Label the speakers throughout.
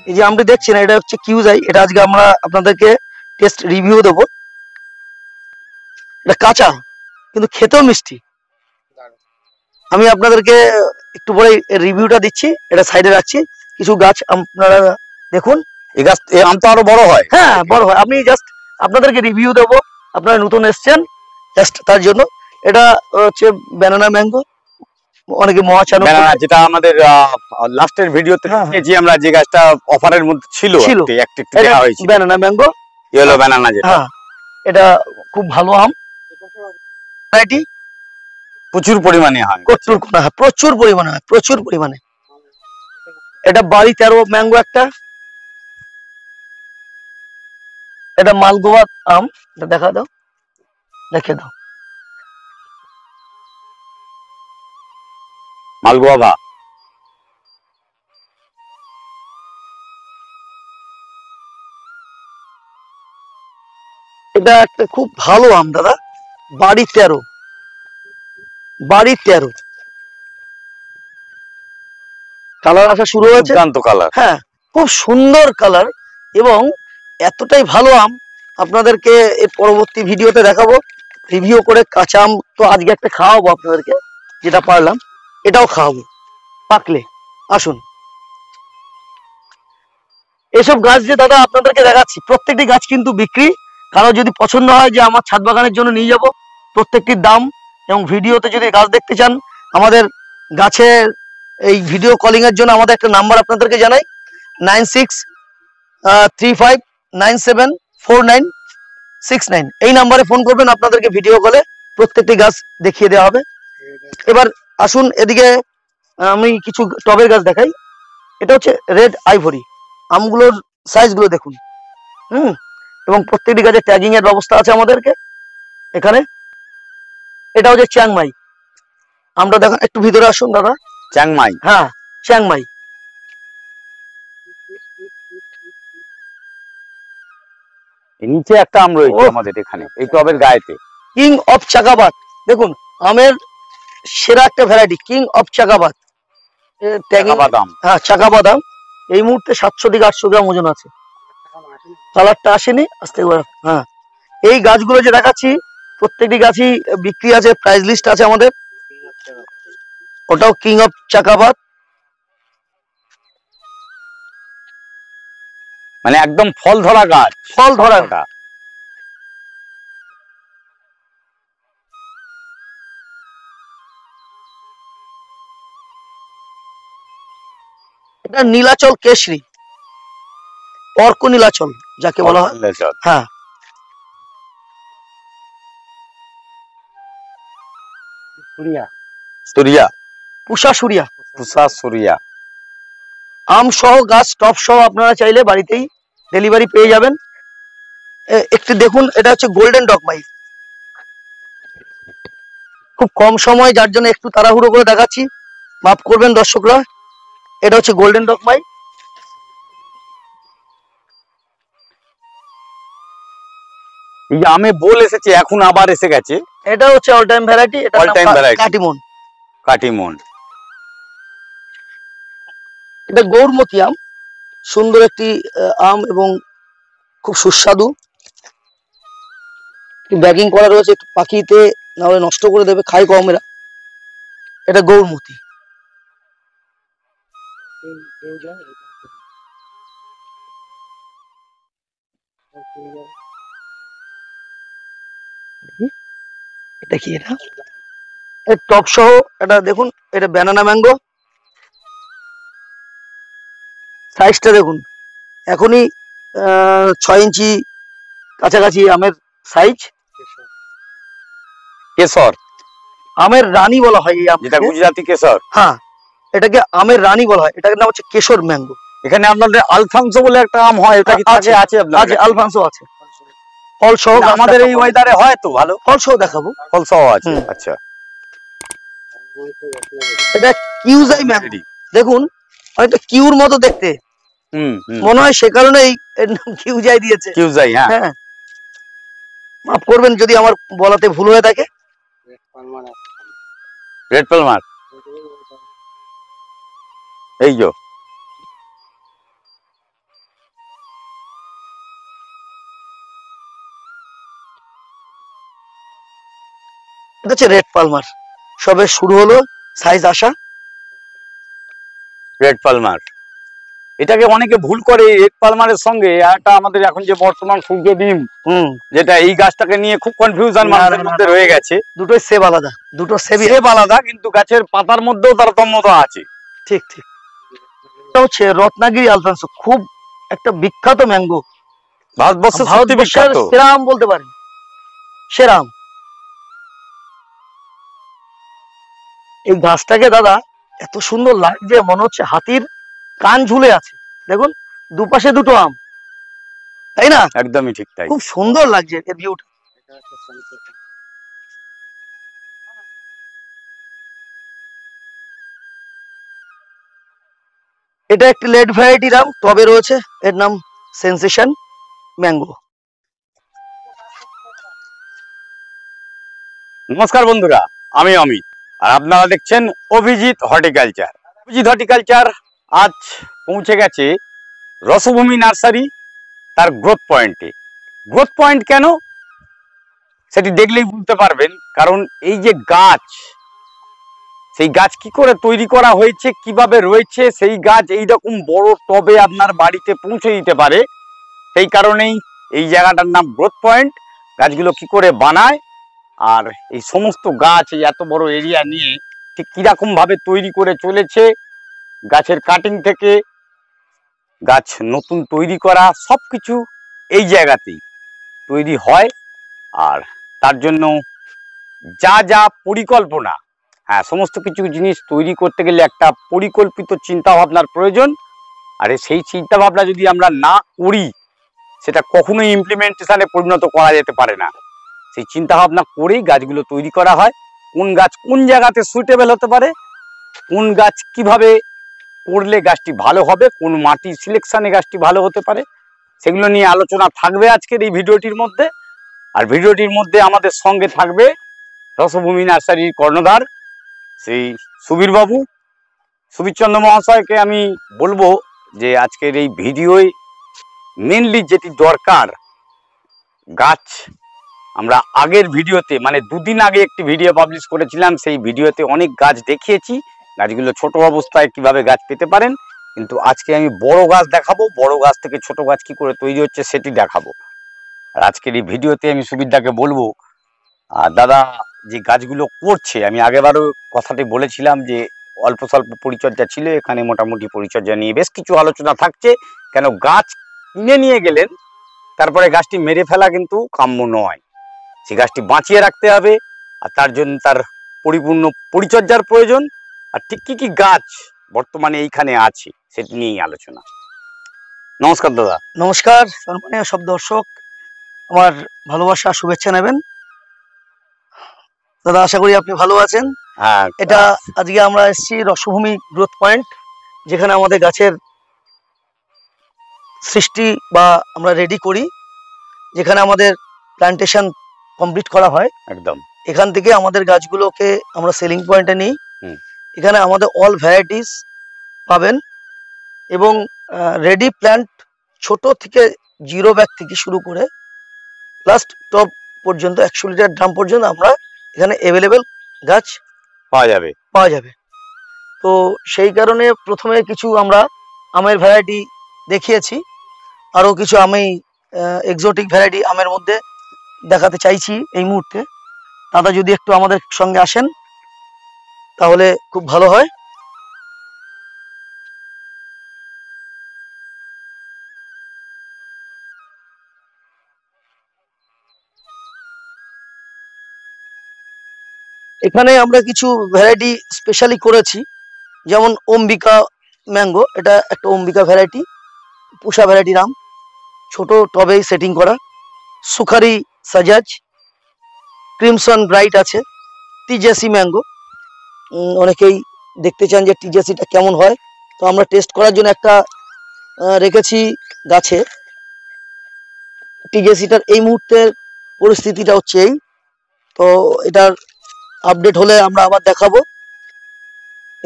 Speaker 1: এই যে আমটি দেখছেন এটা হচ্ছে কিউজাই, এটা আজকে আমরা আপনাদেরকে টেস্ট রিভিউ দেবো। এটা কাঁচা কিন্তু খেতেও মিষ্টি। আমি আপনাদেরকে একটু পরে রিভিউটা দিচ্ছি, এটা সাইডে রাখছি। কিছু গাছ আপনারা দেখুন,
Speaker 2: এই গাছ এই আম তো আরো বড় হয়।
Speaker 1: হ্যাঁ বড় হয়। আমি জাস্ট আপনাদেরকে রিভিউ দেবো, আপনারা নতুন এসছেন জাস্ট তার জন্য। এটা হচ্ছে ব্যানানা ম্যাঙ্গো, অনেকে মহাচানক,
Speaker 2: যেটা আমাদের লাস্টের ভিডিওতে দেখেছি আমরা, যে গাছটা অফারের মধ্যে ছিল একটু দেওয়া হয়েছিল,
Speaker 1: ব্যানানা ম্যাঙ্গো,
Speaker 2: ইয়েলো ব্যানানা যেটা।
Speaker 1: হ্যাঁ এটা খুব ভালো আম, ভ্যারাইটি
Speaker 2: প্রচুর পরিমাণে হয়,
Speaker 1: প্রচুর পরিমাণে হয়, প্রচুর পরিমাণে। এটা বাড়ি 13 ম্যাঙ্গো একটা। এটা মালগোয়া আম, এটা দেখা দাও, দেখে দাও।
Speaker 2: মালগোয়া।
Speaker 1: এটা একটা খুব ভালো আম দাদা, বাড়ি 13, বাড়ি 13। কালার আসা শুরু হয়েছে,
Speaker 2: কালার,
Speaker 1: হ্যাঁ খুব সুন্দর কালার, এবং এতটাই ভালো আম আপনাদেরকে এর পরবর্তী ভিডিওতে দেখাবো রিভিউ করে। কাঁচা আম তো আজকে একটা খাওয়াবো আপনাদেরকে, যেটা পারলাম এটাও খাওয়াবো পাকলে। আসুন, এসব গাছ যে দাদা আপনাদেরকে দেখাচ্ছি প্রত্যেকটি গাছ কিন্তু বিক্রি। কারো যদি পছন্দ হয় যে আমার ছাদ বাগানের জন্য নিয়ে যাব, প্রত্যেকটির দাম এবং ভিডিওতে যদি গাছ দেখতে চান, আমাদের গাছের এই ভিডিও কলিং এর জন্য আমাদের একটা নাম্বার আপনাদেরকে জানাই, 9635974969। এই নাম্বারে ফোন করবেন, আপনাদেরকে ভিডিও কলে প্রত্যেকটি গাছ দেখিয়ে দেওয়া হবে। এবার আসুন এদিকে, আমি কিছু টবের গাছ দেখাই। এটা হচ্ছে রেড আইভরি, আমগুলোর সাইজ গুলো দেখুন, এবং প্রত্যেকটি গাছে ট্যাগিং এর ব্যবস্থা আছে আমাদেরকে এখানে। এটা হচ্ছে চ্যাংমাই, আমরা দেখুন একটু ভিতরে আসুন দাদা।
Speaker 2: চ্যাংমাই,
Speaker 1: হ্যাঁ চ্যাংমাই।
Speaker 2: নিচে একটা আম রয়েছে আমাদের এখানে এই টবের গায়েতে,
Speaker 1: কিং অফ চাকাবাদ। দেখুন আমের সেরা একটা ভ্যারাইটি, কিং অফ চাকাবাদ। হ্যাঁ চাকাবাদ আম। এই মুহূর্তে 700 থেকে 800 গ্রাম ওজন আছে, কালারটা আসেনি আস্তে করে। হ্যাঁ এই গাছগুলো যে দেখাচ্ছি প্রত্যেকটি গাছই বিক্রি আছে, প্রাইস লিস্ট আছে আমাদের। ওটাও কিং অফ চাকাবাদ,
Speaker 2: মানে একদম ফল ধরা গাছ,
Speaker 1: ফল ধরা। এটা নীলাচল কেশরী, অর্ক নীলাচল যাকে বলা হয়। হ্যাঁ পুষা সুরিয়া আম সহ গাছ টপ সহ আপনারা চাইলে বাড়িতেই ডেলিভারি পেয়ে যাবেন। একটু দেখুন, এটা হচ্ছে গোল্ডেন ডগমাই, খুব কম সময় যার জন্য একটু তাড়াহুড়ো করে দেখাচ্ছি, মাফ করবেন দর্শকরা। এটা হচ্ছে গোল্ডেন ডগমাই।
Speaker 2: এই যে আমে বোল এসেছে, এখন আবার এসে গেছে।
Speaker 1: এটা হচ্ছে অল টাইম ভ্যারাইটি, এটা কাটিমন। এটা গৌরমতি আম, সুন্দর একটি আম এবং খুব সুস্বাদু। ব্যাগিং করা রয়েছে, একটু পাখিতে না হলে নষ্ট করে দেবে, খাই কম এরা। এটা গৌরমতি। এটা কি, এটা টপ সহ। এটা দেখুন, এটা ব্যানানা ম্যাঙ্গো, সাইজটা দেখুন, এখনই 6 ইঞ্চি কাছাকাছি আমের সাইজ।
Speaker 2: কেশর
Speaker 1: আমের রানী বলা হয় এই আম,
Speaker 2: যেটা গুজরাটি কেশর।
Speaker 1: হ্যাঁ এটাকে আমের রানী বলা হয়, এটার নাম হচ্ছে কেশর ম্যাঙ্গো।
Speaker 2: এখানে আপনাদের আলফানসো বলে একটা আম হয়, এটা কি আছে? আছে
Speaker 1: আলফানসো আছে, ফল সহ।
Speaker 2: আমাদের এই ওয়েদারে হয় তো ভালো,
Speaker 1: ফল সহ দেখাবো,
Speaker 2: ফল সহ আছে। আচ্ছা,
Speaker 1: এটা কিউজাই ম্যাঙ্গো, দেখুন অনেকটা কিউর মতো দেখতে মনে হয়, সে কারণেই এর নাম কিউজাই দিয়েছে।
Speaker 2: কিউজাই, হ্যাঁ।
Speaker 1: মাফ করবেন যদি আমার বলাতে ভুল হয়ে থাকে।
Speaker 2: রেড পালমার, এই যে
Speaker 1: এটা হচ্ছে রেড পালমার, সবে শুরু হলো সাইজ আসা।
Speaker 2: রেড পালমার, এটাকে অনেকে ভুল করে রেড পালমারের সঙ্গে একটা আমাদের এখন যে বর্তমান সূর্য ডিম, যেটা এই গাছটাকে নিয়ে খুব কনফিউশন মানুষের মধ্যে রয়ে গেছে।
Speaker 1: দুটোই সেব আলাদা, দুটো সেব
Speaker 2: আলাদা, কিন্তু গাছের পাতার মধ্যেও তারতম্যতা আছে।
Speaker 1: ঠিক ঠিক। এটা হচ্ছে রত্নাগিরি আলফানসো, খুব একটা বিখ্যাত ম্যাঙ্গো, ভারতবর্ষের সেরা আম বলতে পারেন, সেরা আম। এই গাছটাকে দাদা এত সুন্দর লাগছে, মনে হচ্ছে হাতির কান ঝুলে আছে। দেখুন দুপাশে দুটো আম, তাই না?
Speaker 2: একদমই ঠিক তাই,
Speaker 1: খুব সুন্দর লাগছে এর ভিউটা। এটা একটি লেট ভ্যারাইটির আম, টবে রয়েছে, এর নাম সেন্সেশন ম্যাঙ্গো।
Speaker 2: নমস্কার বন্ধুরা, আমি অমিত, আর আপনারা দেখছেন অভিজিৎ হর্টিকালচার। অভিজিৎ হর্টিকালচার আজ পৌঁছে গেছে রসভূমি নার্সারি তার গ্রোথ পয়েন্টে। গ্রোথ পয়েন্ট কেন সেটি দেখলেই বুঝতে পারবেন, কারণ এই যে গাছ, সেই গাছ কি করে তৈরি করা হয়েছে, কিভাবে রয়েছে, সেই গাছ এইরকম বড় টবে আপনার বাড়িতে পৌঁছে দিতে পারে। সেই কারণেই এই জায়গাটার নাম গ্রোথ পয়েন্ট। গাছগুলো কি করে বানায়, আর এই সমস্ত গাছ এই এত বড় এরিয়া নিয়ে ঠিক কিরকম ভাবে তৈরি করে চলেছে, গাছের কাটিং থেকে গাছ নতুন তৈরি করা, সবকিছু এই জায়গাতেই তৈরি হয়। আর তার জন্য যা যা পরিকল্পনা, সমস্ত কিছু জিনিস তৈরি করতে গেলে একটা পরিকল্পিত চিন্তা ভাবনার প্রয়োজন। আর সেই চিন্তা ভাবনা যদি আমরা না করি, সেটা কখনোই ইমপ্লিমেন্টেশনে পরিণত করা যেতে পারে না। সেই চিন্তা ভাবনা করেই গাছগুলো তৈরি করা হয়। কোন গাছ কোন জায়গাতে সুইটেবল হতে পারে, কোন গাছ কিভাবে করলে গাছটি ভালো হবে, কোন মাটি সিলেকশনে গাছটি ভালো হতে পারে, সেগুলো নিয়ে আলোচনা থাকবে আজকের এই ভিডিওটির মধ্যে। আর ভিডিওটির মধ্যে আমাদের সঙ্গে থাকবে রসভূমি নার্সারির কর্ণধার সেই সুবীরবাবু, সুবীরচন্দ্র মহাশয়কে আমি বলবো যে আজকের এই ভিডিওয় মেনলি যেটি দরকার, গাছ আমরা আগের ভিডিওতে মানে দুদিন আগে একটি ভিডিও পাবলিশ করেছিলাম, সেই ভিডিওতে অনেক গাছ দেখিয়েছি, গাছগুলো ছোট অবস্থায় কিভাবে গাছ পেতে পারেন। কিন্তু আজকে আমি বড় গাছ দেখাবো, বড় গাছ থেকে ছোট গাছ কি করে তৈরি হচ্ছে সেটি দেখাবো। আর আজকের এই ভিডিওতে আমি সুবিরদাকে বলবো, দাদা যে গাছগুলো করছে, আমি আগেবারও কথাটি বলেছিলাম যে অল্প স্বল্প পরিচর্যা ছিল, এখানে মোটামুটি পরিচর্যা নিয়ে বেশ কিছু আলোচনা থাকছে। কেন গাছ কিনে নিয়ে গেলেন, তারপরে গাছটি মেরে ফেলা কিন্তু কাম্য নয়, সেই গাছটি বাঁচিয়ে রাখতে হবে, আর তার জন্য তার পরিপূর্ণ পরিচর্যার প্রয়োজন। আর ঠিক কি কি গাছ বর্তমানে এইখানে আছে সেটি নিয়েই আলোচনা। নমস্কার দাদা।
Speaker 1: নমস্কার সম্মানীয় সব দর্শক, আমার ভালোবাসা শুভেচ্ছা নেবেন। দাদা আশা করি আপনি ভালো আছেন।
Speaker 2: হ্যাঁ,
Speaker 1: এটা আজকে আমরা এসেছি রসভূমি গ্রোথ পয়েন্ট, যেখানে আমাদের গাছের সৃষ্টি বা আমরা রেডি করি, যেখানে আমাদের প্ল্যান্টেশন কমপ্লিট করা হয়।
Speaker 2: একদম
Speaker 1: এখান থেকে আমাদের গাছগুলোকে আমরা সেলিং পয়েন্টে নিই। এখানে আমাদের অল ভ্যারাইটিস পাবেন, এবং রেডি প্ল্যান্ট ছোট থেকে 0 ব্যাগ থেকে শুরু করে লাস্ট টপ পর্যন্ত 100 লিটার ড্রাম পর্যন্ত আমরা এখানে অ্যাভেলেবেল গাছ পাওয়া যাবে। তো সেই কারণে প্রথমে কিছু আমরা আমের ভ্যারাইটি দেখিয়েছি, আরও কিছু আমি এক্সোটিক ভ্যারাইটি আমের মধ্যে দেখাতে চাইছি এই মুহূর্তে। দাদা যদি একটু আমাদের সঙ্গে আসেন তাহলে খুব ভালো হয়। এখানে আমরা কিছু ভ্যারাইটি স্পেশালি করেছি, যেমন অম্বিকা ম্যাঙ্গো, এটা একটা অম্বিকা ভ্যারাইটি, পুষা ভ্যারাইটির আম, ছোট টবেই সেটিং করা। সুখারি সাজাজ, ক্রিমসন ব্রাইট আছে, টিজেসি ম্যাঙ্গো, অনেকেই দেখতে চান যে টিজেসিটা কেমন হয়, তো আমরা টেস্ট করার জন্য একটা রেখেছি গাছে। টিজেসিটার এই মুহূর্তের পরিস্থিতিটা হচ্ছে এই, তো এটার আপডেট হলে আমরা আবার দেখাবো।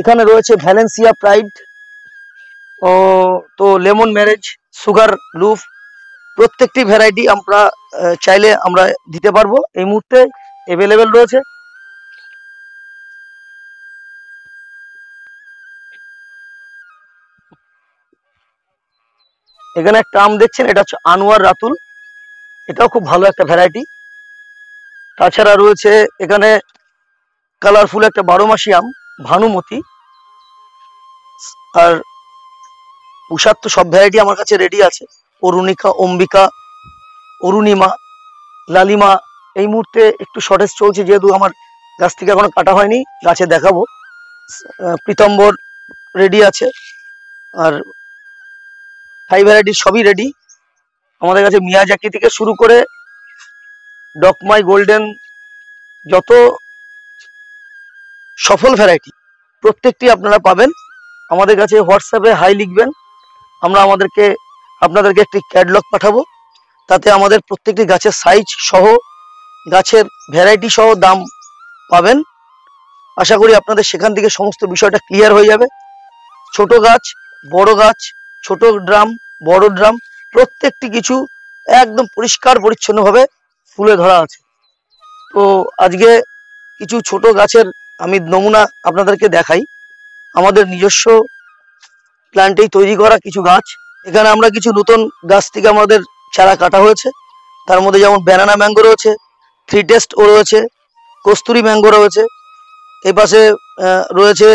Speaker 1: এখানে রয়েছে ভ্যালেন্সিয়া প্রাইড, ও তো লেমন ম্যারেজ, সুগার লুফ, প্রত্যেকটি ভ্যারাইটি আমরা চাইলে আমরা দিতে পারবো, এই মুহূর্তে অ্যাভেলেবেল রয়েছে। এখানে একটা আম দেখছেন, এটা হচ্ছে আনোয়ার রাতুল, এটাও খুব ভালো একটা ভ্যারাইটি। তাছাড়া রয়েছে এখানে কালারফুল একটা 12 মাসি আম ভানুমতি। আর উষার তো সব ভ্যারাইটি আমার কাছে রেডি আছে, অরুণিকা, অম্বিকা, অরুণিমা, লালিমা। এই মুহূর্তে একটু শর্টেজ চলছে যেহেতু আমার গাছ থেকে এখনো কাটা হয়নি, গাছে দেখাবো। পীতম্বর রেডি আছে, আর হাই ভ্যারাইটি সবই রেডি আমাদের কাছে। মিয়াজাকি থেকে শুরু করে ডকমাই গোল্ডেন, যত সফল ভ্যারাইটি প্রত্যেকটি আপনারা পাবেন আমাদের কাছে। হোয়াটসঅ্যাপে হাই লিখবেন, আমরা আপনাদেরকে একটি ক্যাটলগ পাঠাবো, তাতে আমাদের প্রত্যেকটি গাছের সাইজ সহ, গাছের ভ্যারাইটি সহ দাম পাবেন। আশা করি আপনাদের সেখান থেকে সমস্ত বিষয়টা ক্লিয়ার হয়ে যাবে। ছোট গাছ, বড় গাছ, ছোট ড্রাম, বড় ড্রাম, প্রত্যেকটি কিছু একদম পরিষ্কার পরিচ্ছন্নভাবে ফুলে ধরা আছে। তো আজকে কিছু ছোট গাছের আমি নমুনা আপনাদেরকে দেখাই। আমাদের নিজস্ব প্ল্যান্টেই তৈরি করা কিছু গাছ। এখানে আমরা কিছু নতুন গাছ থেকে আমাদের চারা কাটা হয়েছে, তার মধ্যে যেমন ব্যানানা ম্যাঙ্গো রয়েছে, 3 টেস্ট ও রয়েছে, কস্তুরি ম্যাঙ্গো রয়েছে, এই পাশে রয়েছে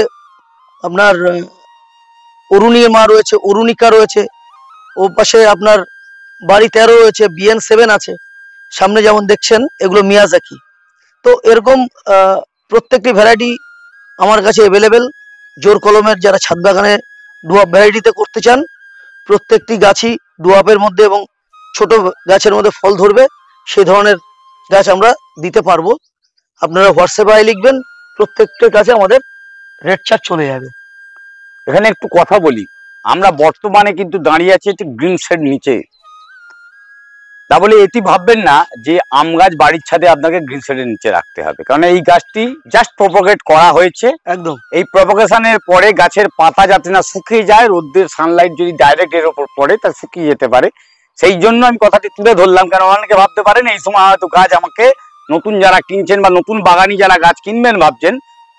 Speaker 1: আপনার অরুণিমা রয়েছে, অরুণিকা রয়েছে, ও পাশে আপনার বাড়ি 13 রয়েছে, BN7 আছে, সামনে যেমন দেখছেন এগুলো মিয়াজাকি। তো এরকম প্রত্যেকটি ভ্যারাইটি আমার কাছে অ্যাভেলেবেল। জোর কলমের যারা ছাদ বাগানে ডুয়াপ ভ্যারাইটিতে করতে চান, প্রত্যেকটি গাছই ডুয়াপের মধ্যে এবং ছোট গাছের মধ্যে ফল ধরবে, সেই ধরনের গাছ আমরা দিতে পারবো। আপনারা হোয়াটসঅ্যাপে লিখবেন, প্রত্যেকটা গাছে আমাদের রেড চার্ট চলে যাবে।
Speaker 2: এখানে একটু কথা বলি, আমরা বর্তমানে কিন্তু দাঁড়িয়ে আছি একটি গ্রিন শেড নিচে। তা বলে এটি ভাববেন না যে আম গাছ বাড়ির ছাদে আপনাকে গ্রিন শেডের নিচে রাখতে হবে, কারণ এই গাছটি জাস্ট প্রপোগেট করা হয়েছে।
Speaker 1: একদম
Speaker 2: এই প্রপোগেশনের পরে গাছের পাতা যাতে না শুকিয়ে যায়, রোদ্রের সানলাইট যদি ডাইরেক্ট এর ওপর পড়ে তা শুকিয়ে যেতে পারে, সেই জন্য আমি কথাটি তুলে ধরলাম। কারণ অনেকে ভাবতে পারেন এই সময় হয়তো গাছ আমাকে, নতুন যারা কিনছেন বা নতুন বাগানি যারা গাছ কিনবেন ভাবছেন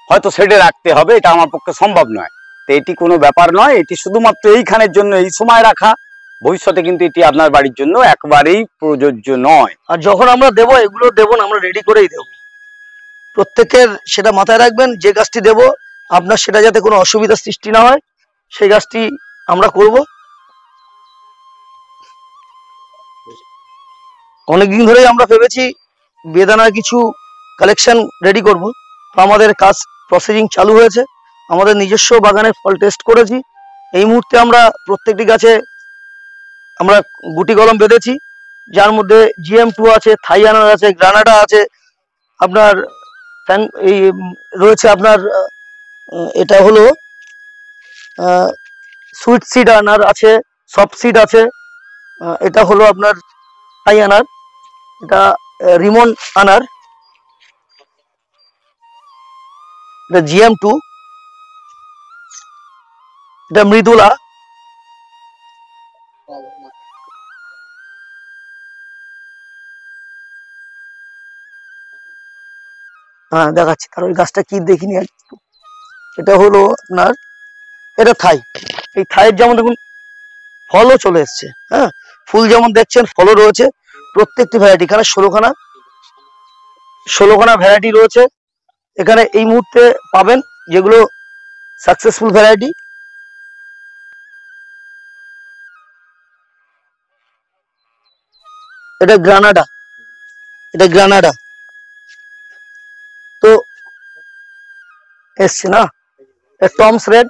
Speaker 2: হয়তো শেডে রাখতে হবে, এটা আমার পক্ষে সম্ভব নয়। তো এটি কোনো ব্যাপার নয়, এটি শুধুমাত্র এইখানের জন্য এই সময় রাখা, ভবিষ্যতে কিন্তু এটি আপনার বাড়ির জন্য একবারেই প্রযোজ্য নয়।
Speaker 1: আর যখন আমরা দেবো, এগুলো দেবো না, আমরা রেডি করেই দেবো। প্রত্যেকের সেটা মাথায় রাখবেন, যে গাছটি দেব আপনার সেটা যাতে কোনো অসুবিধার সৃষ্টি না হয়, সেই গাছটি আমরা করব। অনেকদিন ধরেই আমরা ভেবেছি বেদানার কিছু কালেকশন রেডি করব, তো আমাদের কাজ প্রসেসিং চালু হয়েছে। আমাদের নিজস্ব বাগানে ফল টেস্ট করেছি। এই মুহূর্তে আমরা প্রত্যেকটি গাছে আমরা গুটি কলম বেঁধেছি, যার মধ্যে GM2 আছে, থাইয়ানার আছে, গ্রানাডা আছে, আপনার এই রয়েছে আপনার এটা হলো সুইট সিড আনার আছে, সফট সিড আছে, এটা হলো আপনার থাইয়ানার, এটা রিমন আনার, এটা GM2, এটা মৃদুলা, হ্যাঁ দেখাচ্ছি। আর ওই গাছটা কি দেখিনি একটু, এটা হলো আপনার, এটা থাই। এই থাইয়ের যেমন দেখুন ফলও চলে এসছে, হ্যাঁ ফুল যেমন দেখছেন ফলও রয়েছে। প্রত্যেকটি ভ্যারাইটি এখানে 16খানা ভ্যারাইটি রয়েছে এখানে এই মুহূর্তে পাবেন, যেগুলো সাকসেসফুল ভ্যারাইটি। এটা গ্রানাডা, এটা গ্রানাডা তো এসছে না, টমস রেড,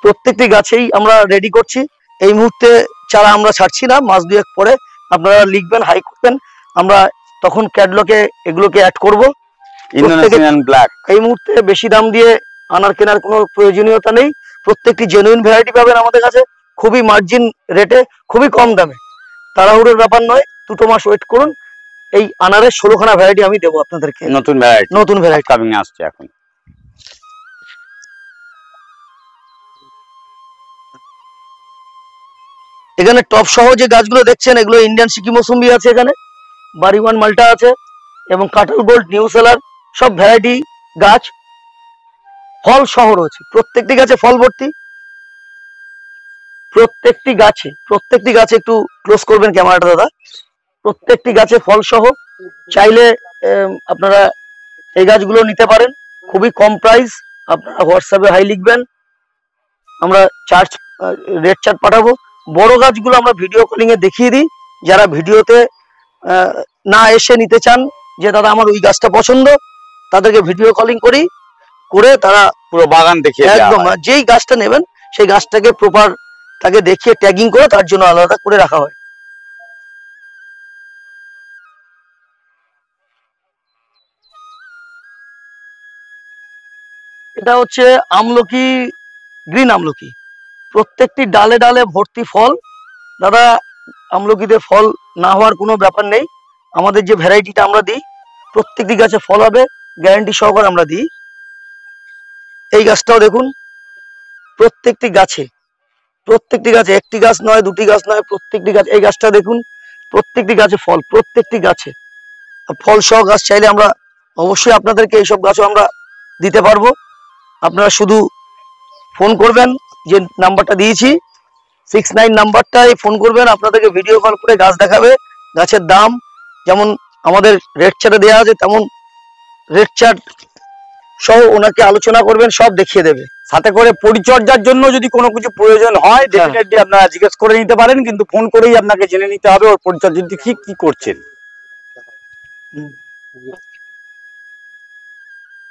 Speaker 1: প্রত্যেকটি গাছেই আমরা রেডি করছি। এই মুহূর্তে চারা আমরা ছাড়ছি না, মাস দুয়েক পরে আপনারা লিখবেন, হাই করবেন, আমরা তখন ক্যাটলগে এগুলোকে অ্যাড করব।
Speaker 2: ইন্দোনেশিয়ান ব্ল্যাক
Speaker 1: এই মুহূর্তে বেশি দাম দিয়ে আনার কেনার কোনো প্রয়োজনীয়তা নেই। প্রত্যেকটি জেনুইন ভ্যারাইটি পাবেন আমাদের কাছে, খুবই মার্জিন রেটে, খুবই কম দামে। তাড়াহুড়োর ব্যাপার নয়, 2 মাস ওয়েট করুন, এই আনারের 16খানা ভ্যারাইটি আমি দেবো আপনাদেরকে,
Speaker 2: নতুন ভ্যারাইটি,
Speaker 1: নতুন ভ্যারাইটি
Speaker 2: কামিং আসছে এখন।
Speaker 1: এখানে টপ সহ যে গাছগুলো দেখছেন এগুলো ইন্ডিয়ান সিকি মৌসুম্বি আছে, এখানে বাড়িওয়ান মালটা আছে এবং কাটল গোল্ড, নিউ সেলার, সব ভ্যারাইটি গাছ ফল সহ রয়েছে। প্রত্যেকটি গাছে ফল ভর্তি, প্রত্যেকটি গাছে একটু ক্লোজ করবেন ক্যামেরাটা দাদা, প্রত্যেকটি গাছে ফল সহ। চাইলে আপনারা এই গাছগুলো নিতে পারেন, খুবই কম প্রাইস। আপনারা হোয়াটসঅ্যাপে হাই লিখবেন, আমরা রেট চার্ট পাঠাবো। বড় গাছগুলো আমরা ভিডিও কলিং এ দেখিয়ে দিই, যারা ভিডিওতে না এসে নিতে চান যে দাদা আমার ওই গাছটা পছন্দ, তাদেরকে ভিডিও কলিং করে তারা
Speaker 2: পুরো বাগান দেখিয়ে দেওয়া
Speaker 1: একদম
Speaker 2: হয়।
Speaker 1: যেই গাছটা নেবেন সেই গাছটাকে প্রপার তাকে দেখিয়ে ট্যাগিং করে তার জন্য আলাদা করে রাখা হয়। এটা হচ্ছে আমলকি, গ্রিন আমলকি, প্রত্যেকটি ডালে ডালে ভর্তি ফল। দাদা আমলকিতে ফল না হওয়ার কোনো ব্যাপার নেই, আমাদের যে ভ্যারাইটিটা আমরা দিই প্রত্যেকটি গাছে ফল হবে, গ্যারান্টি সহকারে আমরা দিই। এই গাছটাও দেখুন, প্রত্যেকটি গাছে একটি গাছ নয়, দুটি গাছ নয়, প্রত্যেকটি গাছ। এই গাছটা দেখুন, প্রত্যেকটি গাছে ফল, প্রত্যেকটি গাছে ফল সহ গাছ চাইলে আমরা অবশ্যই আপনাদেরকে এইসব গাছও আমরা দিতে পারবো। আপনারা শুধু ফোন করবেন, যে নাম্বারটা দিয়েছি 69 নাম্বারটায় ফোন করবেন, আপনাদেরকে ভিডিও কল করে গাছ দেখাবে। গাছের দাম যেমন আমাদের রেট চার্টে দেওয়া আছে তেমন রেট চার্ট সহ ওনাকে আলোচনা করবেন, সব দেখিয়ে দেবে।
Speaker 2: সাথে করে পরিচর্যার জন্য যদি কোনো কিছু প্রয়োজন হয় ডেফিনেটলি আপনারা জিজ্ঞেস করে নিতে পারেন, কিন্তু ফোন করেই আপনাকে জেনে নিতে হবে ওর পরিচর্যা ঠিক কি করছেন।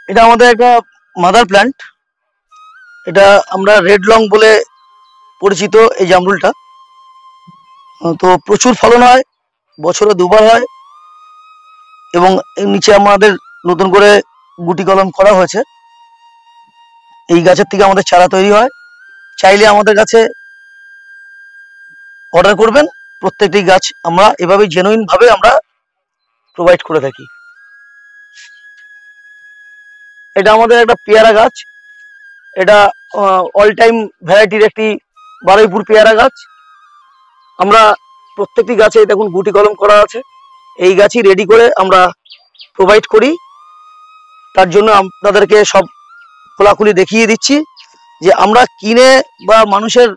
Speaker 1: এটা আমাদের একটা মাদার প্ল্যান্ট, এটা আমরা রেড লং বলে পরিচিত এই জামরুলটা। তো প্রচুর ফলন হয়, বছরে দুবার হয় এবং এর নিচে আমাদের নতুন করে গুটি কলম করা হয়েছে। এই গাছের থেকে আমাদের চারা তৈরি হয়, চাইলে আমাদের কাছে অর্ডার করবেন। প্রত্যেকটি গাছ আমরা এভাবে জেনুইন ভাবে আমরা প্রোভাইড করে থাকি। এটা আমাদের একটা পেয়ারা গাছ, এটা অল টাইম ভ্যারাইটির একটি বারুইপুর পেয়ারা গাছ। আমরা প্রত্যেকটি গাছে দেখুন গুটি কলম করা আছে, এই গাছই রেডি করে আমরা প্রোভাইড করি। তার জন্য আপনাদেরকে সব খোলাখুলি দেখিয়ে দিচ্ছি যে আমরা কিনে বা মানুষের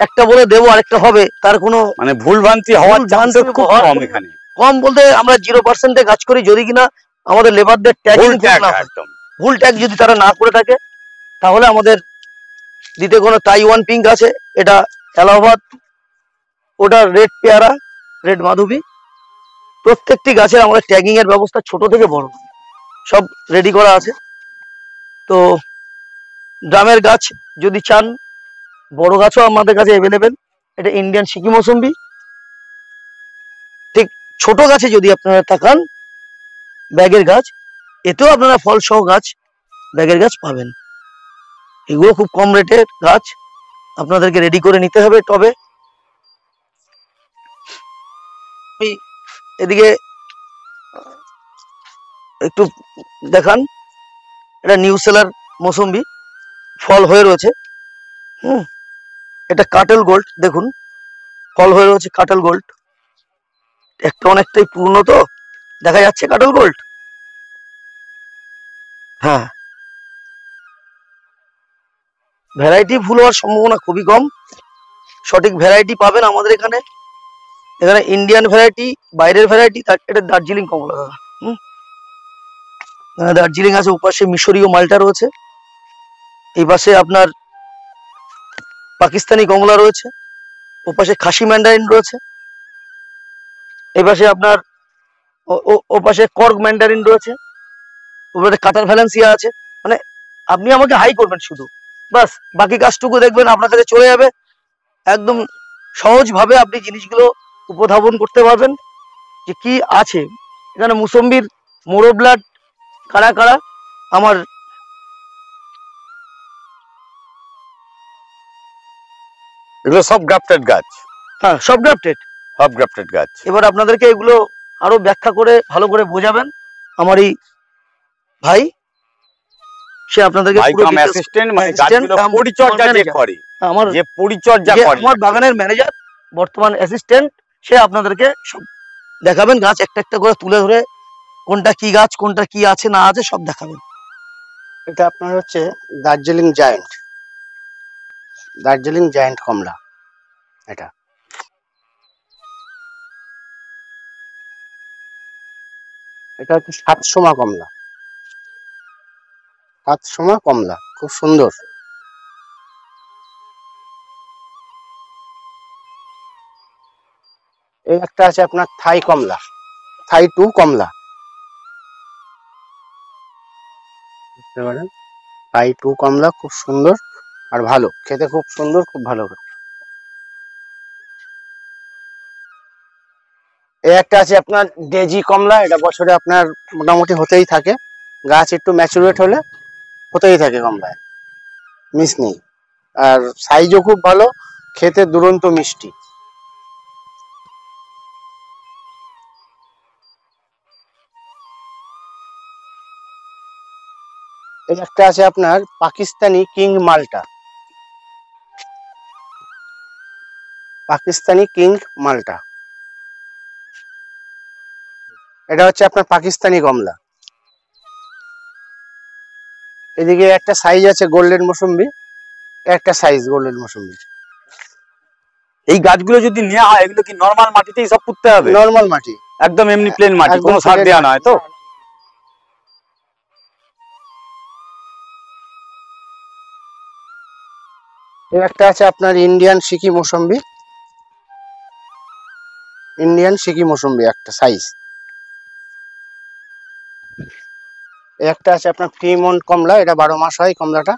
Speaker 1: একটা বলে দেবো আরেকটা হবে, তার কোনো
Speaker 2: মানে ভুলভ্রান্তি হওয়ার চান্স খুব কম এখানে।
Speaker 1: কম বলতে আমরা 0% গাছ করি, যদি কিনা আমাদের লেবারদের ভুল ট্যাগ যদি তারা না করে থাকে তাহলে আমাদের দিতে কোনো। তাইওয়ান পিঙ্ক আছে, এটা এলাহাবাদ, ওটা রেড পেয়ারা, রেড মাধবী। প্রত্যেকটি গাছের আমাদের ট্যাগিং এর ব্যবস্থা ছোট থেকে বড় সব রেডি করা আছে। তো ড্রামের গাছ যদি চান, বড় গাছও আমাদের কাছে অ্যাভেলেবেল। এটা ইন্ডিয়ান সিকি মৌসুম্বি। ঠিক ছোট গাছে যদি আপনারা তাকান, ব্যাগের গাছ, এতেও আপনারা ফল সহ গাছ, ব্যাগের গাছ পাবেন। এগুলো খুব কম রেটের গাছ, আপনাদেরকে রেডি করে নিতে হবে টবে। এদিকে একটু দেখান, এটা নিউ সেলার মৌসুম্বি, ফল হয়ে রয়েছে। এটা কাটেল গোল্ড, দেখুন ফল হয়ে রয়েছে কাটেল গোল্ড। একটা অনেকটাই পুরনো, তো দেখা যাচ্ছে কাটেল গোল্ড। হ্যাঁ, ভ্যারাইটি ভুল হওয়ার সম্ভাবনা খুবই কম, সঠিক ভ্যারাইটি পাবেন আমাদের এখানে। এখানে ইন্ডিয়ান ভ্যারাইটি, বাইরের ভ্যারাইটি, এটা দার্জিলিং কমলা দাদা। দার্জিলিং আছে, ওপাশে মিশরীয় মালটা রয়েছে, এই পাশে আপনার পাকিস্তানি কমলা রয়েছে, ওপাশে খাসি ম্যান্ডারিন রয়েছে, এই পাশে আপনার ওপাশে কর্গ ম্যান্ডারিন রয়েছে, ওপাশে কাটার ভ্যালেন্সিয়া আছে। মানে আপনি আমাকে হাই করবেন শুধু, বাস বাকি কাজটুকু দেখবেন আপনার কাছে চলে যাবে। একদম সহজ ভাবে আপনি জিনিসগুলো উপস্থাপন করতে পারবেন যে কি আছে এখানে। মুসম্বির মোরো ব্লাড কারা কারা আমার
Speaker 2: এগুলো সব গ্রাফটেড গাছ।
Speaker 1: হ্যাঁ, সব গ্রাফটেড
Speaker 2: গাছ।
Speaker 1: এবার আপনাদেরকে এগুলো আরো ব্যাখ্যা করে ভালো করে বোঝাবেন আমার এই ভাই, সে আপনাদেরকে
Speaker 2: ভাই
Speaker 1: পুরো
Speaker 2: কাম
Speaker 1: details-
Speaker 2: অ্যাসিস্ট্যান্ট, মানে
Speaker 1: assistant
Speaker 2: গাছগুলো
Speaker 1: কাম
Speaker 2: পরিচর্যা
Speaker 1: আমার
Speaker 2: যে
Speaker 1: manager,
Speaker 2: করে,
Speaker 1: আমার
Speaker 2: যে পরিচর্যা
Speaker 1: যে
Speaker 2: করে
Speaker 1: আমার বাগানের ম্যানেজার, বর্তমান অ্যাসিস্ট্যান্ট, সে আপনাদেরকে সব দেখাবেন, গাছ একটা একটা করে তুলে ধরে কোনটা কি গাছ, কোনটা কি আছে না আছে সব দেখাবেন।
Speaker 3: এটা আপনার হচ্ছে দার্জিলিং জায়ান্ট কমলা। এটা এটা হচ্ছে সাতশোমা কমলা, খুব সুন্দর। এই একটা আছে আপনার থাই কমলা, থাই 2 কমলা, বুঝতে পারেন? থাই 2 কমলা খুব সুন্দর আর ভালো খেতে, খুব সুন্দর, খুব ভালো। এই একটা আছে আপনার ডেজি কমলা, এটা বছরে আপনার মোটামুটি হতেই থাকে, গাছ একটু ম্যাচুরেট হলে হতেই থাকে কমলায়, মিস নেই। আর সাইজও খুব ভালো, খেতে দুরন্ত মিষ্টি। এই একটা আছে আপনার পাকিস্তানি কিং মালটা, এটা হচ্ছে আপনার পাকিস্তানি কমলা। এদিকে একটা সাইজ আছে গোল্ডেন মৌসুম্বি, একটা সাইজ গোল্ডেন মৌসুম্বি।
Speaker 2: এই গাছগুলো যদি নেওয়া হয়, এগুলো কি নরমাল মাটিতেই সব পুঁততে হবে?
Speaker 3: নরমাল মাটি,
Speaker 2: একদম এমনি প্লেন মাটি,
Speaker 3: একদম
Speaker 2: কোনো সার
Speaker 3: plain
Speaker 2: দেওয়া
Speaker 3: মাটি।
Speaker 2: নয় তো?
Speaker 3: এর একটা আছে আপনার ইন্ডিয়ান সিকি মৌসুম্বি একটা সাইজ। একটা আছে আপনার ফ্রিমন্ট কমলা, এটা 12 মাস হয় কমলাটা,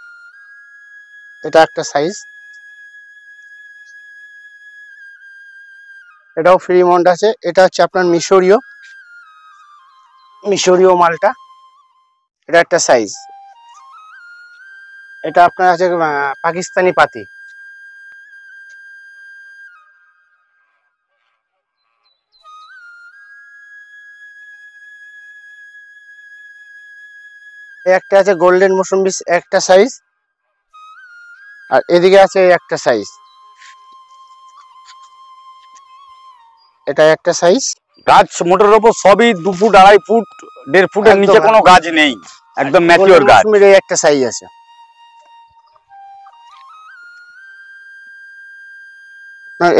Speaker 3: এটা একটা সাইজ। এটাও ফ্রিমন্ট আছে। এটা হচ্ছে আপনার মিশরীয় মালটা, এটা একটা সাইজ। এটা আপনার আছে পাকিস্তানি পাতি। একটা আছে গোল্ডেন মৌসুম্বি একটা সাইজ, আর এদিকে আছে একটা সাইজ, এটা একটা সাইজ।
Speaker 2: গাছ মোটের ওপর সবই 2 ফুট 2.5 ফুট 1.5 ফুটের নিচে কোনো গাছ নেই, একদম ম্যাচিওর গাছ।
Speaker 3: মৌসুমীর এই একটা সাইজ আছে।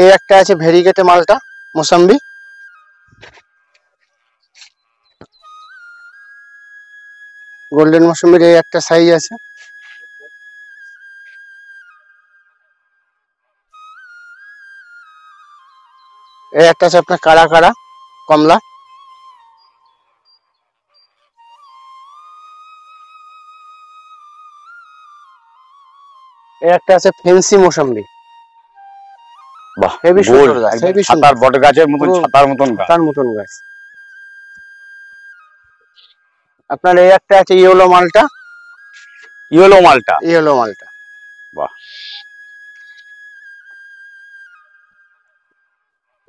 Speaker 3: এই একটা আছে ভেরিগেটে মালটা মোসাম্বি, গোল্ডেন মৌসুমীর এই একটা সাইজ আছে। এই একটা আছে আপনার কারা কমলা। এই একটা আছে ফেন্সি মৌসুমী,
Speaker 2: বাহ,
Speaker 3: হেভি
Speaker 2: গোল,
Speaker 3: সুন্দর গাছ,
Speaker 2: একদম
Speaker 3: হেভি সুন্দর,
Speaker 2: ছাতার বট গাছের মতন,
Speaker 3: পুরো
Speaker 2: ছাতার মতন গাছ।
Speaker 3: তার মতন গাছ। আপনার এই একটা আছে ইয়েলো মালটা,
Speaker 2: বাহ,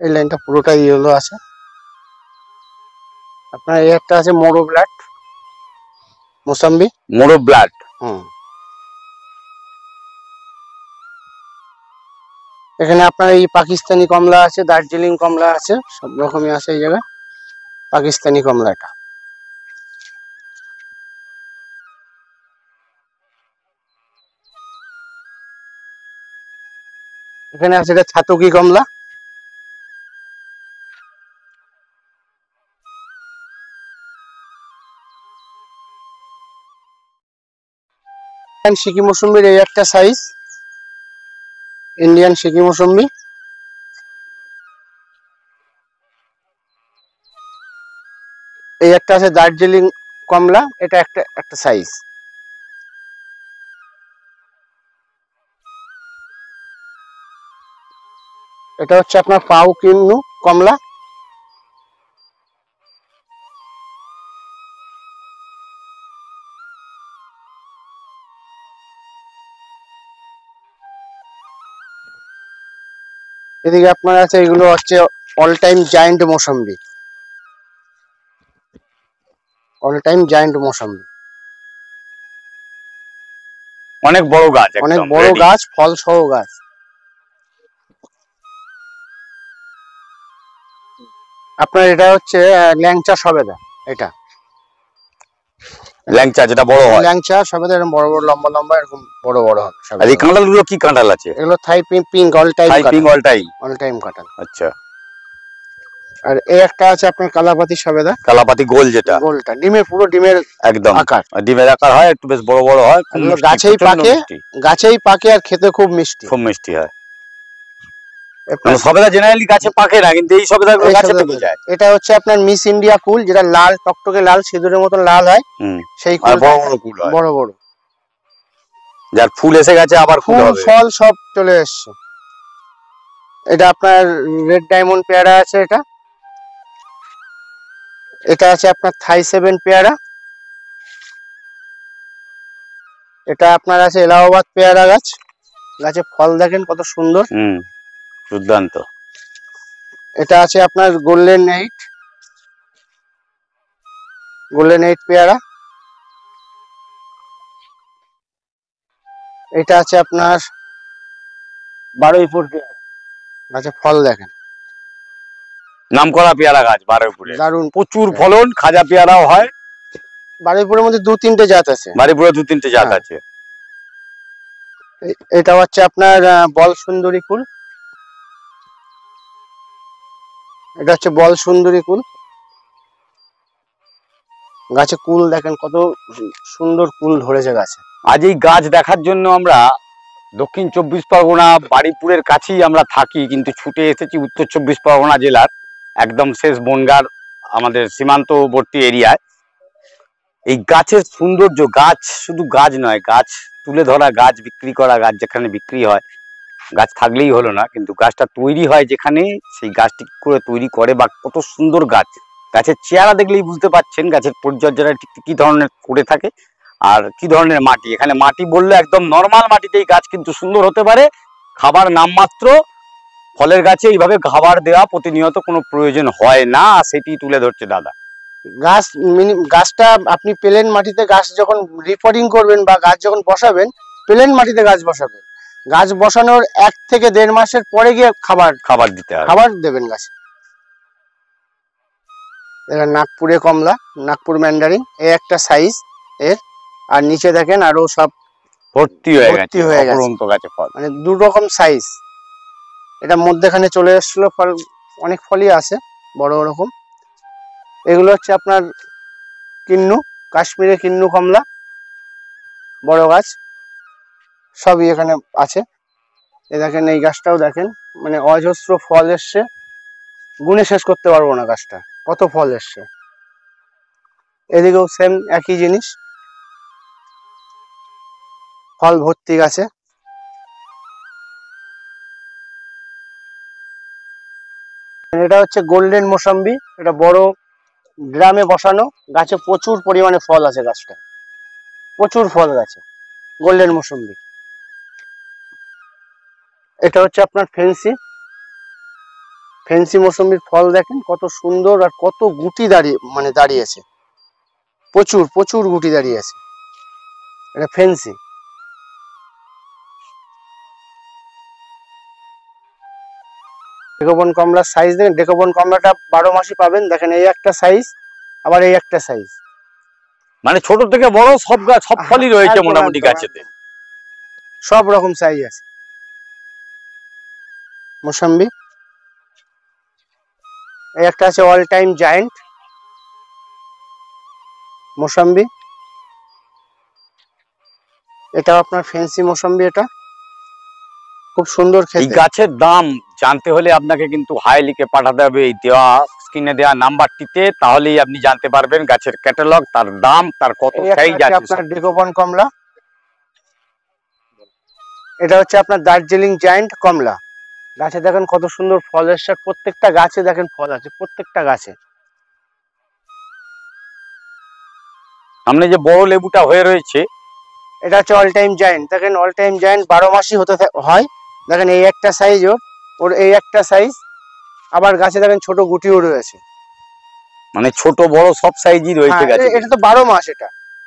Speaker 3: এই লাইনটা পুরোটাই ইয়েলো আছে। আপনার এই একটা আছে মোরো ব্লাড মোসাম্বি,
Speaker 2: মোরো ব্লাড।
Speaker 3: এখানে আপনার এই পাকিস্তানি কমলা আছে, দার্জিলিং কমলা আছে, সব রকমই আছে এই জায়গায়। পাকিস্তানি কমলা এটা। এখানে আছে এটা ছাতকি কমলা, সিকি মৌসুম্বির এই একটা সাইজ, ইন্ডিয়ান সিকি মৌসুম্বি। এই একটা আছে দার্জিলিং কমলা, এটা একটা সাইজ। এটা হচ্ছে আপনার পাউ কিন্নু কমলা। এদিকে আপনার আছে, এগুলো হচ্ছে all time giant mosambi, all time giant mosambi,
Speaker 2: অনেক বড় গাছ,
Speaker 3: অনেক
Speaker 2: একদম
Speaker 3: বড়
Speaker 2: ready।
Speaker 3: গাছ, ফল সহ গাছ। আপনার এটা হচ্ছে ল্যাংচা সবেদা। এটা
Speaker 2: ল্যাংচা যেটা বড় হয়।
Speaker 3: ল্যাংচা সবেদা এরকম বড় বড় লম্বা লম্বা এরকম বড় বড় হবে
Speaker 2: আর এই
Speaker 3: সবেদা।
Speaker 2: কাঁঠালগুলো কি কাঁঠাল আছে?
Speaker 3: এগুলো Thai pink all time
Speaker 2: Thai pink
Speaker 3: কাঁঠাল,
Speaker 2: অল টাইম।
Speaker 3: অল টাইম কাঁঠাল।
Speaker 2: আচ্ছা,
Speaker 3: আর এই একটা আছে আপনার কালাপাতি সবেদা,
Speaker 2: কালাপাতি গোল যেটা
Speaker 3: গোলটা ডিমের, পুরো ডিমের
Speaker 2: একদম
Speaker 3: আকার।
Speaker 2: আর ডিমের আকার হয়, একটু বেশ বড় বড় হয়, খুব
Speaker 3: এগুলো
Speaker 2: মিষ্টি,
Speaker 3: গাছেই
Speaker 2: প্রচণ্ড
Speaker 3: পাকে,
Speaker 2: মিষ্টি,
Speaker 3: গাছেই পাকে আর খেতে খুব মিষ্টি,
Speaker 2: খুব মিষ্টি হয়।
Speaker 3: আপনার
Speaker 2: সবেদা জেনারেলি গাছে পাকে না, কিন্তু এই সবেদাগুলো
Speaker 3: এই
Speaker 2: গাছে
Speaker 3: সবেদা
Speaker 2: পেকে যায়।
Speaker 3: এটা হচ্ছে আপনার মিস ইন্ডিয়া কুল, যেটা লাল টকটকে লাল সিঁদুরের মতন লাল হয়,
Speaker 2: হুম,
Speaker 3: সেই
Speaker 2: আর
Speaker 3: কুল,
Speaker 2: বড় বড় কুল হয়,
Speaker 3: বড় বড়
Speaker 2: যার ফুল এসে গেছে, আবার ফুল
Speaker 3: ফুল
Speaker 2: হবে।
Speaker 3: ফল সব চলে এসছে। এটা আপনার রেড ডায়মন্ড পেয়ারা আছে। এটা এটা আছে আপনার থাই 7 পেয়ারা। এটা আপনার আছে এলাহাবাদ পেয়ারা গাছ, গাছে ফল দেখেন কত সুন্দর।
Speaker 2: হুম, দুর্দান্ত।
Speaker 3: এটা আছে আপনার গোল্ডেন 8, গোল্ডেন 8 পেয়ারা। এটা আছে আপনার 12 পেয়ারা, গাছে ফল দেখেন,
Speaker 2: নামকরা পেয়ারা গাছ বারুইপুরে,
Speaker 3: দারুন।
Speaker 2: প্রচুর ফলন, খাজা পেয়ারাও হয়।
Speaker 3: 12 মধ্যে 2-3টে জাত আছে,
Speaker 2: বারুইপুরে 2-3টে জাত
Speaker 3: হ্যাঁ।
Speaker 2: আছে।
Speaker 3: এটা হচ্ছে আপনার বল সুন্দরী কুল। এটা হচ্ছে বল সুন্দরী কুল, গাছে কুল দেখেন কত সুন্দর কুল ধরেছে গাছে।
Speaker 2: আজ এই গাছ দেখার জন্য আমরা দক্ষিণ 24 পরগনা বারুইপুরের কাছেই আমরা থাকি, কিন্তু ছুটে এসেছি উত্তর 24 পরগনা জেলার একদম শেষ বনগাঁর আমাদের সীমান্তবর্তী এরিয়ায়। এই গাছের সৌন্দর্য, গাছ শুধু গাছ নয়, গাছ তুলে ধরা, গাছ বিক্রি করা, গাছ যেখানে বিক্রি হয়, গাছ থাকলেই হলো না, কিন্তু গাছটা তৈরি হয় যেখানে, সেই গাছটি কি করে তৈরি করে বা কত সুন্দর গাছ। গাছের চেহারা দেখলেই বুঝতে পাচ্ছেন গাছের পরিচর্যাটা ঠিক কি ধরনের করে থাকে আর কি ধরনের মাটি। এখানে মাটি বললে একদম নর্মাল মাটিতেই গাছ কিন্তু সুন্দর হতে পারে, খাবার নামমাত্র। ফলের গাছে এইভাবে খাবার দেওয়া প্রতিনিয়ত কোনো প্রয়োজন হয় না, সেটি তুলে ধরছে দাদা।
Speaker 3: গাছটা আপনি প্লেন মাটিতে গাছ যখন রিপোর্টিং করবেন বা গাছ যখন বসাবেন, প্লেন মাটিতে গাছ বসাবেন। গাছ বসানোর 1 থেকে 1.5 মাসের পরে গিয়ে
Speaker 2: খাবার দিতে হবে,
Speaker 3: খাবার দেবেন গাছে। এটা নাগপুরে কমলা, নাগপুর ম্যান্ডারিন, এই একটা সাইজ এর। আর নিচে দেখেন আরো সব
Speaker 2: ভর্তি হয়ে
Speaker 3: ভর্তি
Speaker 2: গেছে
Speaker 3: হয়ে গেছে।
Speaker 2: অপরন্ত গাছে ফল।
Speaker 3: মানে 2 রকম সাইজ। এটা মধ্যেখানে চলে এসেছিল ফল, অনেক ফলই আছে বড় রকম। এগুলো হচ্ছে আপনার কিন্নু, কাশ্মীরে কিন্নু কমলা, বড় গাছ, সবই এখানে আছে। এই দেখেন এই গাছটাও দেখেন, মানে অজস্র ফল এসছে, গুণে শেষ করতে পারবো না গাছটা কত ফল এসছে। এদিকেও সেম একই জিনিস, ফল ভর্তি গাছে। এটা হচ্ছে গোল্ডেন মোসাম্বি, এটা বড় ড্রামে বসানো, গাছে প্রচুর পরিমাণে ফল আছে, গাছটা প্রচুর ফল গাছে, গোল্ডেন মোসাম্বি। এটা হচ্ছে আপনার ফেন্সি, ফেন্সি মৌসুমীর ফল দেখেন কত সুন্দর আর কত গুটি দাঁড়িয়েছে, প্রচুর প্রচুর গুটি দাঁড়িয়েছে। এটা ফেন্সি। ডেকোবন কমলার সাইজ দেখেন, ডেকোবন কমলাটা 12 মাসই পাবেন। দেখেন এই একটা সাইজ, আবার এই একটা সাইজ,
Speaker 2: মানে ছোট থেকে বড় সব গাছ, সব ফলই রয়েছে
Speaker 3: একদম,
Speaker 2: মোটামুটি
Speaker 3: একদম,
Speaker 2: গাছেতে।
Speaker 3: একদম। সব রকম সাইজ আছে মোসাম্বি। এই একটা আছে অল টাইম জায়ান্ট মোসাম্বি, এটাও আপনার ফেন্সি মোসাম্বি। এটা খুব সুন্দর
Speaker 2: এই
Speaker 3: খেতে।
Speaker 2: গাছের দাম জানতে হলে আপনাকে কিন্তু হাই লিখে পাঠাতে হবে এই দেওয়া স্ক্রিনে দেওয়া নাম্বারটিতে, তাহলেই আপনি জানতে পারবেন গাছের ক্যাটালগ, তার দাম, তার কত সাইজ আছে।
Speaker 3: আপনার ডেকোবন কমলা, এটা হচ্ছে আপনার দার্জিলিং জায়ান্ট কমলা। গাছে দেখেন কত সুন্দর ফল এসছে, প্রত্যেকটা গাছে দেখেন ফল আছে, প্রত্যেকটা গাছে।
Speaker 2: সামনে যে বড় লেবুটা হয়ে রয়েছে,
Speaker 3: এটা হচ্ছে অল টাইম জায়ান্ট। দেখেন অল টাইম জায়ান্ট 12 মাসই হয়। দেখেন এই একটা সাইজ, ওর এই একটা সাইজ, আবার গাছে দেখেন ছোট গুটিও রয়েছে।
Speaker 2: মানে ছোট বড় সব সাইজই রয়েছে
Speaker 3: হ্যাঁ,
Speaker 2: গাছে।
Speaker 3: এটা তো 12 মাস।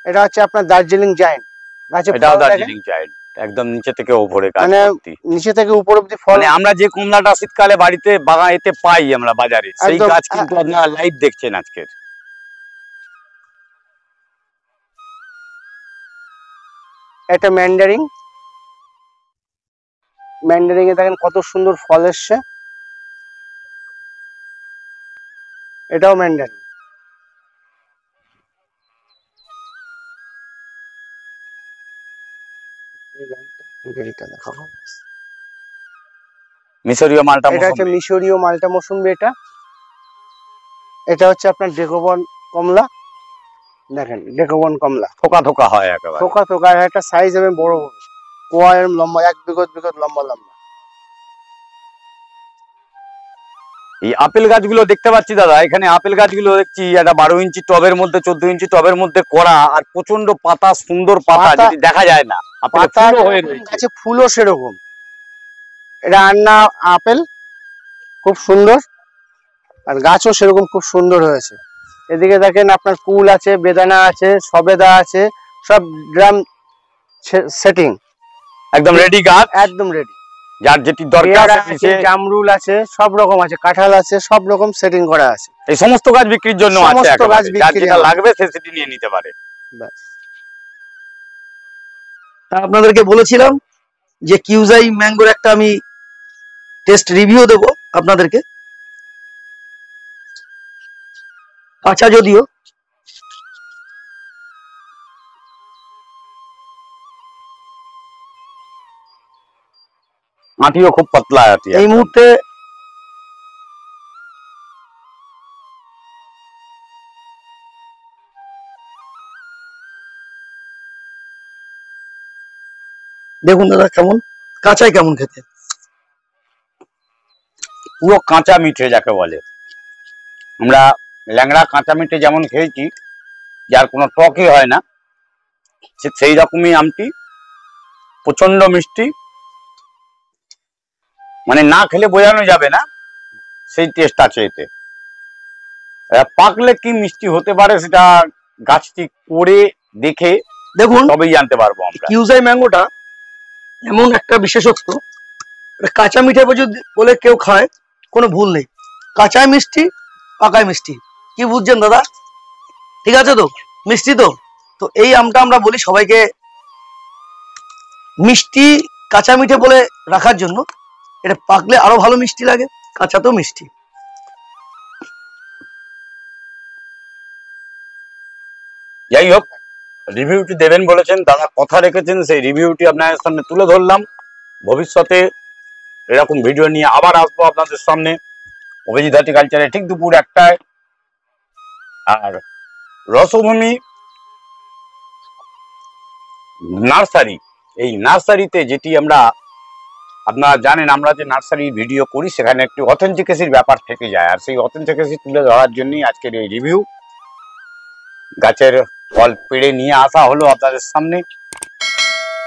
Speaker 3: এটা হচ্ছে আপনার দার্জিলিং জায়ান্ট গাছে।
Speaker 2: এটাও দার্জিলিং জায়ান্ট, একদম নিচে থেকে উপরে গাছ
Speaker 3: মানে
Speaker 2: ভর্তি।
Speaker 3: নিচে থেকে উপর অব্দি ফল।
Speaker 2: মানে আমরা যে কমলাটা শীতকালে বাড়িতে এতে পাই আমরা বাজারে, সেই
Speaker 3: একদম,
Speaker 2: গাছ কিন্তু আপনারা লাইভ দেখছেন আজকের।
Speaker 3: এটা ম্যান্ডারিং এ দেখেন কত সুন্দর ফল এসছে। এটাও ম্যান্ডারিং।
Speaker 2: মিশরীয় মালটা
Speaker 3: এটা হচ্ছে মিশরীয় মালটা মৌসুমী। এটা হচ্ছে আপনার ডেকোবন কমলা। দেখেন ডেকোবন কমলা
Speaker 2: থোকা থোকা হয় একেবারে।
Speaker 3: থোকা থোকা, একটা সাইজ হবে বড় বড়, কোয়া এরম লম্বা, 1 বিঘত লম্বা লম্বা।
Speaker 2: এই আপেল গাছগুলো দেখতে পাচ্ছি দাদা, এখানে আপেল গাছগুলো দেখছি একটা 12 ইঞ্চি টবের মধ্যে, 14 ইঞ্চি টবের মধ্যে করা, আর প্রচন্ড পাতা, সুন্দর পাতা, যেটি দেখা যায় না।
Speaker 3: পাতা হয়ে রয়েছে, ফুলও সেরকম। এটা আন্না আপেল, খুব সুন্দর, আর গাছও সেরকম খুব সুন্দর হয়েছে। এদিকে দেখেন আপনার কুল আছে, বেদানা আছে, সবেদা আছে, সব ড্রাম সেটিং,
Speaker 2: একদম রেডি গাছ,
Speaker 3: একদম রেডি।
Speaker 2: যার যেটি দরকার
Speaker 3: আছে, জামরুল আছে, সব রকম আছে, কাঁঠাল আছে, সব রকম সেটিং করা আছে।
Speaker 2: এই সমস্ত গাছ বিক্রির জন্য আছে,
Speaker 3: সমস্ত গাছ
Speaker 2: যার যেটা লাগবে সে সেটি নিয়ে নিতে পারে।
Speaker 1: আপনাদেরকে বলেছিলাম যে কিউজাই ম্যাঙ্গোর একটা আমি টেস্ট রিভিউ দেব আপনাদেরকে, কাঁচা যদিও।
Speaker 2: আটিও খুব পাতলা আটি
Speaker 1: এই মুহূর্তে দেখুন দাদা কেমন কাঁচাই, কেমন খেতে,
Speaker 2: পুরো কাঁচা মিঠে যাকে বলে। আমরা ল্যাংড়া কাঁচা মিঠে যেমন খেয়েছি, যার কোনো টকই হয় না, সেই রকমই আমটি, প্রচন্ড মিষ্টি, মানে না খেলে বোঝানো যাবে না সেই টেস্ট আছে এতে। পাকলে কি মিষ্টি হতে পারে সেটা গাছটি করে দেখে
Speaker 1: দেখুন
Speaker 2: তবেই জানতে পারবো আমরা।
Speaker 1: কিউজাই ম্যাঙ্গোটা এমন একটা বিশেষত্ব, কাঁচা মিঠে বলে কেউ খায় কোনো ভুল নেই। কাঁচায় মিষ্টি, পাকায় মিষ্টি, কি বুঝছেন দাদা? ঠিক আছে তো, মিষ্টি তো। তো এই আমটা আমরা বলি সবাইকে মিষ্টি কাঁচা মিঠে বলে রাখার জন্য। এটা পাকলে আরো ভালো মিষ্টি লাগে, কাঁচা তো মিষ্টি।
Speaker 2: যাই হোক, রিভিউটি দেবেন বলেছেন দাদা, কথা রেখেছেন, সেই রিভিউটি আপনাদের সামনে তুলে ধরলাম। ভবিষ্যতে এরকম ভিডিও নিয়ে আবার আসবো আপনাদের সামনে অভিজিৎ হর্টিকালচারে ঠিক দুপুর 1টায়। আর রসভূমি নার্সারি, এই নার্সারিতে যেটি আমরা, আপনারা জানেন আমরা যে নার্সারি ভিডিও করি সেখানে একটি অথেন্টিকেসির ব্যাপার থেকে যায়, আর সেই অথেন্টিকেসি তুলে ধরার জন্যই আজকের এই রিভিউ। গাছের ফল পেড়ে নিয়ে আসা হলো আপনাদের সামনে।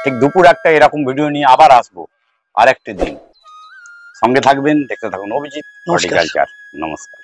Speaker 2: ঠিক দুপুর 1টায় এরকম ভিডিও নিয়ে আবার আসবো আর একটি দিন। সঙ্গে থাকবেন, দেখতে থাকুন অভিজিৎ হর্টিকালচার। নমস্কার।